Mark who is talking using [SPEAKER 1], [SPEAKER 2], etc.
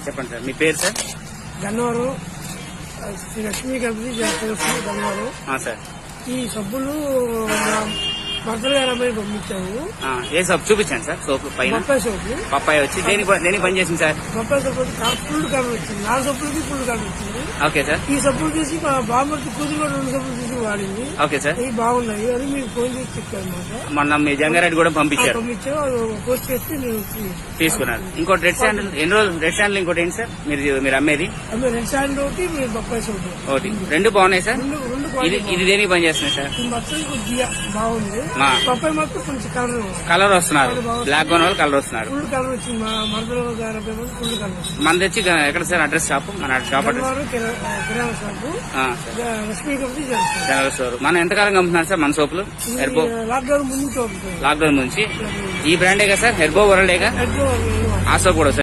[SPEAKER 1] చెప్పండి సార్, మీ పేరు sir?
[SPEAKER 2] Gannavaram Sri Lakshmi company Gannavaram.
[SPEAKER 1] Sir,
[SPEAKER 2] ఈ సబ్బులు భర్తలు గారు అమ్మాయి పంపించాము.
[SPEAKER 1] ఏ సోప్ చూపించండి సార్? సోప్ పైన
[SPEAKER 2] బొప్పాయి సోపు.
[SPEAKER 1] పప్పాయి వచ్చి దేనికి పని చేసింది సార్?
[SPEAKER 2] బొప్పాయి సోపు ఫుల్ కలర్ వచ్చింది. 4 సబ్బులకి ఫుల్ కలర్ వచ్చింది.
[SPEAKER 1] Okay sir.
[SPEAKER 2] ఈ సబ్బులు తీసి మా బామ్మర్తి కూతురు కూడా 2 సబ్బులు తీసి వాడింది.
[SPEAKER 1] Okay sir.
[SPEAKER 2] ఇవి బాగున్నాయి అని మీకు ఫోన్ చేసి చెప్పారన్నమాట.
[SPEAKER 1] మొన్న మీ జంగారెడ్డి కూడా పంపించారు.
[SPEAKER 2] పోస్ట్ చేస్తే నేను
[SPEAKER 1] తీసుకున్నారు. ఇంకోటి రెడ్ శాండిల్, ఎన్ని రోజులు రెడ్ శాండిల్? ఇంకోటి ఏంటి సార్ మీరు అమ్మేది?
[SPEAKER 2] రెడ్ శాండిల్ ఒకటి, బొప్పాయి సోపు
[SPEAKER 1] ఒకటి. రెండు బాగున్నాయి సార్.
[SPEAKER 2] రెండు
[SPEAKER 1] ఇది దేనికి పని చేస్తున్నాయి సార్?
[SPEAKER 2] మొత్తం కొద్దిగా బాగుంది. బొప్పాయి మాత్రం కొంచెం
[SPEAKER 1] కలర్ వస్తున్నారు. బ్లాక్ కొన్న వాళ్ళు కలర్ వస్తున్నారు.
[SPEAKER 2] ఫుల్ కలర్ వచ్చింది. మా మరదల గారు ఫుల్ కలర్ వచ్చింది.
[SPEAKER 1] మన తెచ్చి ఎక్కడ సార్ అడ్రస్? షాప్, మన షాప్ అడ్రస్
[SPEAKER 2] కిరాణా shop Lakshmi company
[SPEAKER 1] general store. మనం ఎంతకాలం అమ్ముతున్నారు సార్ మన సోపులు? హెర్బో
[SPEAKER 2] లాక్డౌన్ ముందు
[SPEAKER 1] లాక్డౌన్ నుంచి ఈ బ్రాండేగా సార్? హెర్బో వరల్డేగా?
[SPEAKER 2] హెర్బో
[SPEAKER 1] ఆ సోప్ కూడా